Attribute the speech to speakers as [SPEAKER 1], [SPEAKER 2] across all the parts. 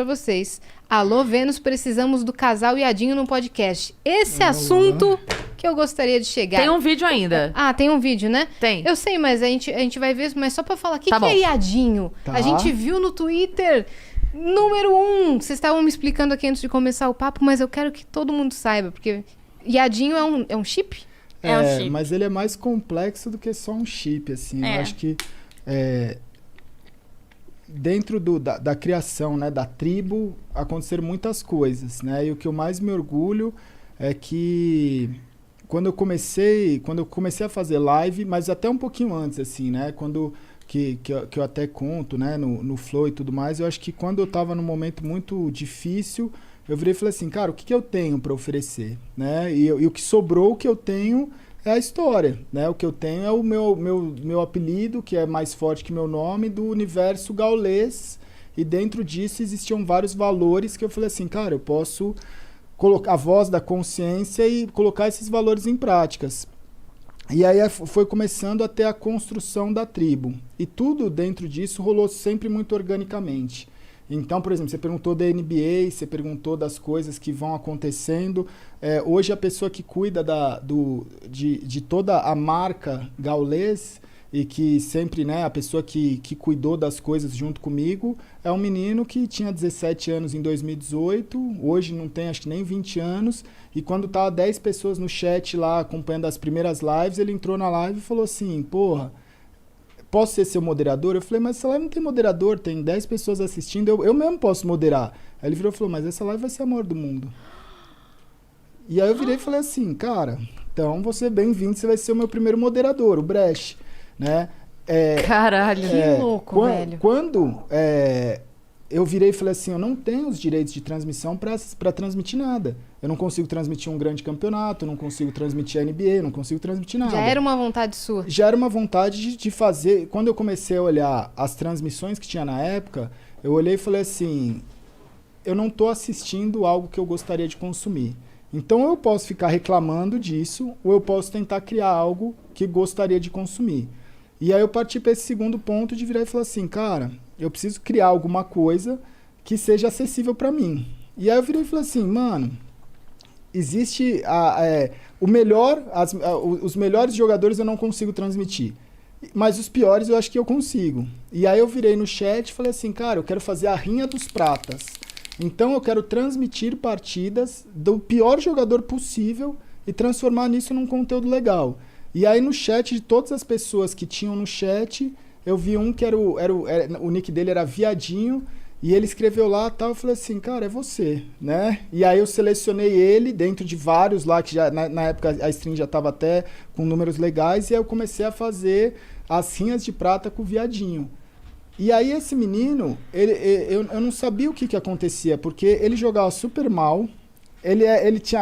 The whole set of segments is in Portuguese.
[SPEAKER 1] pra vocês. Alô, Vênus, precisamos do casal Iadinho no podcast. Esse assunto que eu gostaria de chegar.
[SPEAKER 2] Tem um vídeo ainda.
[SPEAKER 1] Ah, tem um vídeo, né?
[SPEAKER 2] Tem.
[SPEAKER 1] Eu sei, mas a gente vai ver, mas só pra falar, o que,
[SPEAKER 2] Tá
[SPEAKER 1] que
[SPEAKER 2] bom.
[SPEAKER 1] é Iadinho?
[SPEAKER 3] Tá.
[SPEAKER 1] A gente viu no Twitter, número 1. Vocês estavam me explicando aqui antes de começar o papo, mas eu quero que todo mundo saiba, porque Iadinho é um chip?
[SPEAKER 2] É um chip.
[SPEAKER 3] Mas ele é mais complexo do que só um chip, assim.
[SPEAKER 2] É.
[SPEAKER 3] Eu acho que dentro da criação, né, da tribo, aconteceram muitas coisas, né? E o que eu mais me orgulho é que quando eu comecei a fazer live, mas até um pouquinho antes, assim, né? Que eu até conto, né, no Flow e tudo mais, eu acho que quando eu tava num momento muito difícil, eu virei e falei assim, cara, o que eu tenho para oferecer, né? E o que sobrou, o que eu tenho é a história, né? O que eu tenho é o meu apelido, que é mais forte que meu nome, do universo gaulês, e dentro disso existiam vários valores que eu falei assim, cara, eu posso colocar a voz da consciência e colocar esses valores em práticas. E aí foi começando a ter a construção da tribo. E tudo dentro disso rolou sempre muito organicamente. Então, por exemplo, você perguntou da NBA, você perguntou das coisas que vão acontecendo. Hoje a pessoa que cuida de toda a marca gaulês e que sempre, né, a pessoa que cuidou das coisas junto comigo é um menino que tinha 17 anos em 2018, hoje não tem acho que nem 20 anos, e quando tava 10 pessoas no chat lá acompanhando as primeiras lives, ele entrou na live e falou assim, porra, posso ser seu moderador? Eu falei, mas essa live não tem moderador, tem 10 pessoas assistindo, eu mesmo posso moderar. Aí ele virou e falou, mas essa live vai ser a maior do mundo. E aí eu virei e falei assim, cara, então você é bem-vindo, você vai ser o meu primeiro moderador, o Brecht, né?
[SPEAKER 2] Caralho.
[SPEAKER 1] Que louco, velho.
[SPEAKER 3] Quando eu virei e falei assim, eu não tenho os direitos de transmissão para transmitir nada. Eu não consigo transmitir um grande campeonato, eu não consigo transmitir a NBA, eu não consigo transmitir nada.
[SPEAKER 1] Já era uma vontade sua?
[SPEAKER 3] Já era uma vontade de fazer. Quando eu comecei a olhar as transmissões que tinha na época, eu olhei e falei assim, eu não estou assistindo algo que eu gostaria de consumir. Então eu posso ficar reclamando disso, ou eu posso tentar criar algo que gostaria de consumir. E aí eu parti para esse segundo ponto de virar e falar assim, cara, eu preciso criar alguma coisa que seja acessível para mim. E aí eu virei e falei assim, mano, existe os melhores jogadores eu não consigo transmitir, mas os piores eu acho que eu consigo. E aí eu virei no chat e falei assim, cara, eu quero fazer a rinha dos pratas. Então eu quero transmitir partidas do pior jogador possível e transformar nisso num conteúdo legal. E aí no chat de todas as pessoas que tinham no chat, eu vi um que o nick dele era Viadinho, e ele escreveu lá tal, eu falei assim, cara, é você, né? E aí eu selecionei ele dentro de vários lá, que já na época a stream já estava até com números legais, e aí eu comecei a fazer as rinhas de prata com o Viadinho. E aí esse menino, eu não sabia o que acontecia, porque ele jogava super mal,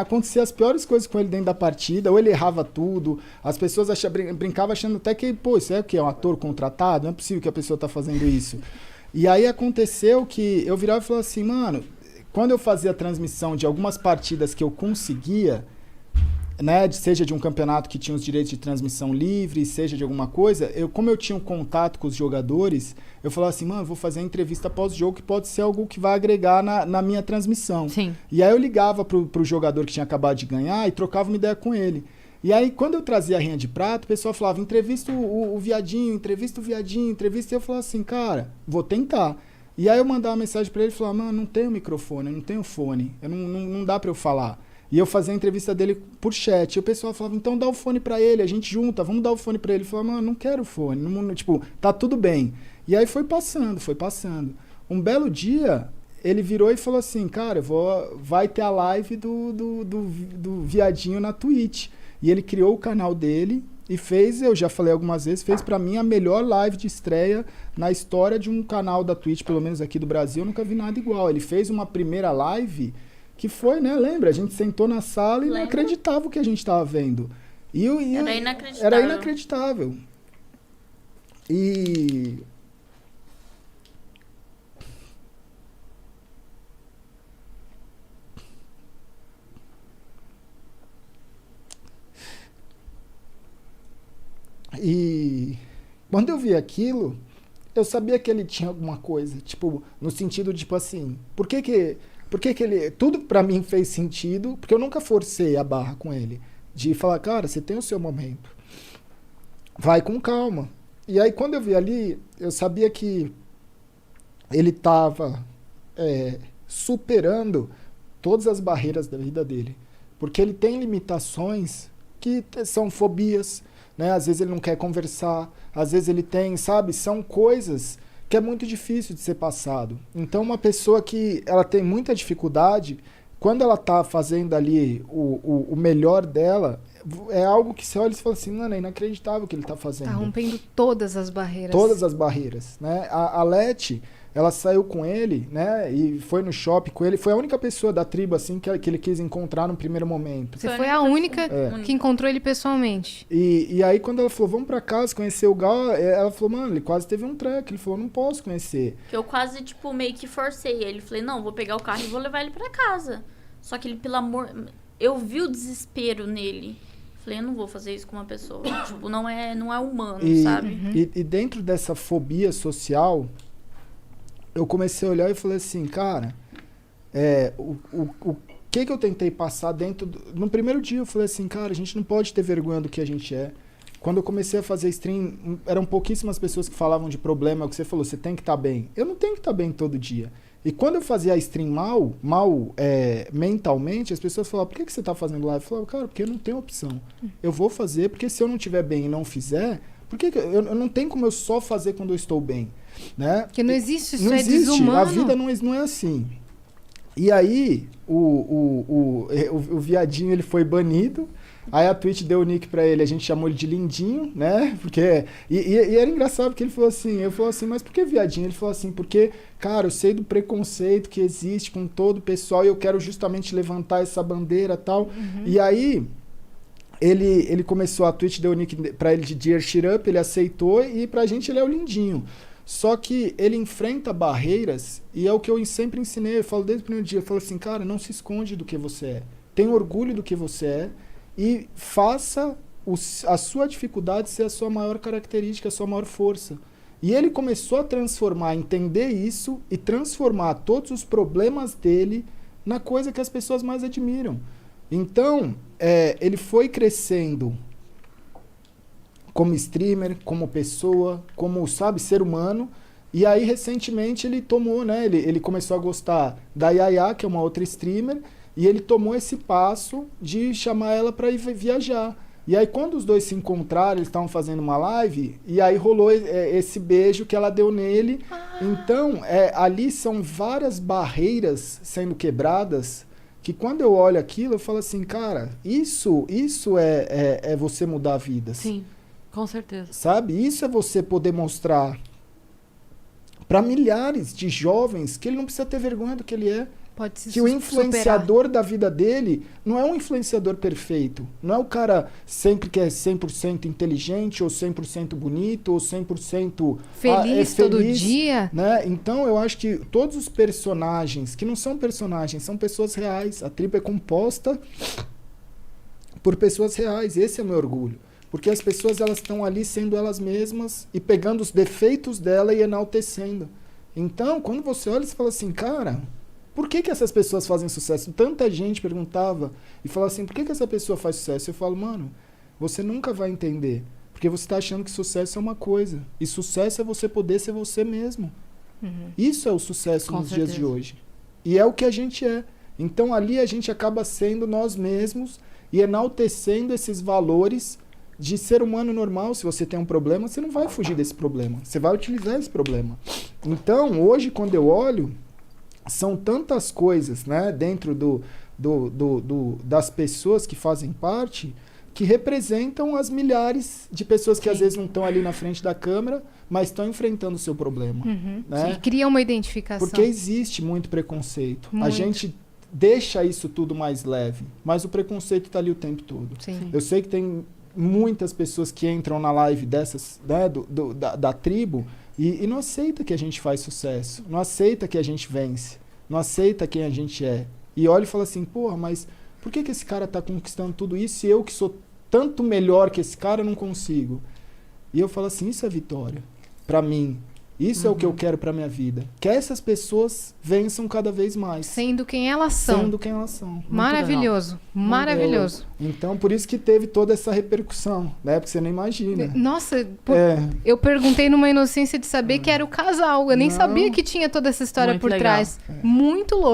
[SPEAKER 3] acontecia as piores coisas com ele dentro da partida, ou ele errava tudo, as pessoas brincavam achando até que, pô, isso é o quê? É um ator contratado? Não é possível que a pessoa tá fazendo isso. E aí aconteceu que eu virava e falava assim, mano, quando eu fazia a transmissão de algumas partidas que eu conseguia, né, seja de um campeonato que tinha os direitos de transmissão livre, seja de alguma coisa, como eu tinha um contato com os jogadores, eu falava assim, mano, vou fazer a entrevista pós-jogo que pode ser algo que vai agregar na minha transmissão.
[SPEAKER 2] Sim.
[SPEAKER 3] E aí eu ligava pro jogador que tinha acabado de ganhar e trocava uma ideia com ele. E aí, quando eu trazia a rinha de prata, o pessoal falava, entrevista o Viadinho, entrevista o Viadinho, entrevista, e eu falava assim, cara, vou tentar. E aí eu mandava uma mensagem pra ele e falava, mano, não tenho microfone, eu não tenho fone, não dá pra eu falar. E eu fazia a entrevista dele por chat. E o pessoal falava, então dá o fone pra ele, a gente junta, vamos dar o fone pra ele. Ele falava, mano, não quero fone, tipo, tá tudo bem. E aí foi passando. Um belo dia, ele virou e falou assim, cara, vai ter a live do Viadinho na Twitch. E ele criou o canal dele e fez, eu já falei algumas vezes, fez pra mim a melhor live de estreia na história de um canal da Twitch, pelo menos aqui do Brasil, eu nunca vi nada igual. Ele fez uma primeira live que foi, né, lembra? A gente sentou na sala e não acreditava o que a gente estava vendo.
[SPEAKER 4] Era inacreditável.
[SPEAKER 3] Era inacreditável. E... quando eu vi aquilo, eu sabia que ele tinha alguma coisa, tipo, no sentido, tipo assim, por que ele... Tudo pra mim fez sentido, porque eu nunca forcei a barra com ele. De falar, cara, você tem o seu momento. Vai com calma. E aí, quando eu vi ali, eu sabia que ele tava superando todas as barreiras da vida dele. Porque ele tem limitações que são fobias, né? Às vezes ele não quer conversar, às vezes ele tem, sabe? São coisas que é muito difícil de ser passado. Então, uma pessoa que ela tem muita dificuldade, quando ela tá fazendo ali o melhor dela, é algo que você olha e fala assim, mano, é inacreditável o que ele tá fazendo.
[SPEAKER 1] Tá rompendo todas as barreiras.
[SPEAKER 3] Todas as barreiras, né? A Leti, ela saiu com ele, né? E foi no shopping com ele. Foi a única pessoa da tribo, assim, que ele quis encontrar no primeiro momento.
[SPEAKER 1] Você foi a única que encontrou ele pessoalmente.
[SPEAKER 3] E aí, quando ela falou, vamos pra casa conhecer o Gal, ela falou, mano, ele quase teve um treco. Ele falou, não posso conhecer.
[SPEAKER 4] Que eu quase, tipo, meio que forcei ele. Falei, não, vou pegar o carro e vou levar ele pra casa. Só que ele, pelo amor... Eu vi o desespero nele. Falei, eu não vou fazer isso com uma pessoa. Tipo, não é humano, sabe?
[SPEAKER 3] E dentro dessa fobia social... Eu comecei a olhar e falei assim, cara, o que eu tentei passar dentro... No primeiro dia eu falei assim, cara, a gente não pode ter vergonha do que a gente é. Quando eu comecei a fazer stream, eram pouquíssimas pessoas que falavam de problema, o que você falou, você tem que estar bem. Eu não tenho que estar bem todo dia. E quando eu fazia a stream mal mentalmente, as pessoas falavam, por que você está fazendo live? Eu falava, cara, porque eu não tenho opção. Eu vou fazer, porque se eu não estiver bem e não fizer, eu não tenho como eu só fazer quando eu estou bem. Né?
[SPEAKER 1] Porque não existe, isso
[SPEAKER 3] não
[SPEAKER 1] é
[SPEAKER 3] existe.
[SPEAKER 1] desumano.
[SPEAKER 3] A vida não é assim. E aí, o viadinho ele foi banido. Aí a Twitch deu o nick pra ele, a gente chamou ele de Lindinho, né? Porque, e era engraçado porque ele falou assim, eu falei assim, mas por que viadinho? Ele falou assim, porque, cara, eu sei do preconceito que existe com todo o pessoal e eu quero justamente levantar essa bandeira e tal. E aí... Ele começou, a Twitch deu o nick pra ele de Dear Shit Up, ele aceitou e pra gente ele é o Lindinho. Só que ele enfrenta barreiras e é o que eu sempre ensinei, eu falo desde o primeiro dia, eu falo assim, cara, não se esconde do que você é. Tenha orgulho do que você é e faça a sua dificuldade ser a sua maior característica, a sua maior força. E ele começou a transformar, entender isso e transformar todos os problemas dele na coisa que as pessoas mais admiram. Então, ele foi crescendo como streamer, como pessoa, como, sabe, ser humano. E aí, recentemente, ele tomou, né? Ele começou a gostar da Yaya, que é uma outra streamer, e ele tomou esse passo de chamar ela para ir viajar. E aí, quando os dois se encontraram, eles estavam fazendo uma live, e aí rolou esse beijo que ela deu nele. Então, ali são várias barreiras sendo quebradas, que quando eu olho aquilo, eu falo assim, cara, isso é você mudar vidas.
[SPEAKER 2] Sim, com certeza.
[SPEAKER 3] Sabe? Isso é você poder mostrar para milhares de jovens que ele não precisa ter vergonha do que ele é.
[SPEAKER 1] Pode se
[SPEAKER 3] que o influenciador da vida dele não é um influenciador perfeito. Não é o cara sempre que é 100% inteligente, ou 100% bonito, ou 100%
[SPEAKER 1] feliz todo dia.
[SPEAKER 3] Né? Então, eu acho que todos os personagens, que não são personagens, são pessoas reais. A tribo é composta por pessoas reais. Esse é o meu orgulho. Porque as pessoas elas estão ali sendo elas mesmas e pegando os defeitos dela e enaltecendo. Então, quando você olha, você fala assim, cara... Por que essas pessoas fazem sucesso? Tanta gente perguntava e falava assim, por que essa pessoa faz sucesso? Eu falo, mano, você nunca vai entender. Porque você está achando que sucesso é uma coisa. E sucesso é você poder ser você mesmo. Isso é o sucesso nos dias de hoje. E é o que a gente é. Então ali a gente acaba sendo nós mesmos e enaltecendo esses valores de ser humano normal. Se você tem um problema, você não vai fugir desse problema. Você vai utilizar esse problema. Então, hoje, quando eu olho... São tantas coisas, né, dentro das pessoas que fazem parte que representam as milhares de pessoas que às vezes não estão ali na frente da câmera, mas estão enfrentando o seu problema. Né?
[SPEAKER 1] E cria uma identificação.
[SPEAKER 3] Porque existe muito preconceito. A gente deixa isso tudo mais leve, mas o preconceito está ali o tempo todo.
[SPEAKER 1] Sim.
[SPEAKER 3] Eu sei que tem muitas pessoas que entram na live dessas, né, da tribo, e não aceita que a gente faz sucesso, não aceita que a gente vence, não aceita quem a gente é. E olha e fala assim, porra, mas por que esse cara tá conquistando tudo isso e eu que sou tanto melhor que esse cara não consigo? E eu falo assim, isso é vitória. Pra mim, Isso é o que eu quero pra minha vida. Que essas pessoas vençam cada vez mais.
[SPEAKER 1] Sendo quem elas são.
[SPEAKER 3] Sendo quem elas são. Muito
[SPEAKER 1] Maravilhoso.
[SPEAKER 3] legal.
[SPEAKER 1] Maravilhoso.
[SPEAKER 3] Então, por isso que teve toda essa repercussão, né? Porque você nem imagina.
[SPEAKER 1] Nossa,
[SPEAKER 3] É.
[SPEAKER 1] eu perguntei numa inocência de saber que era o casal. Eu nem
[SPEAKER 3] Não.
[SPEAKER 1] sabia que tinha toda essa história
[SPEAKER 2] Muito
[SPEAKER 1] por
[SPEAKER 2] legal.
[SPEAKER 1] trás. Muito louco.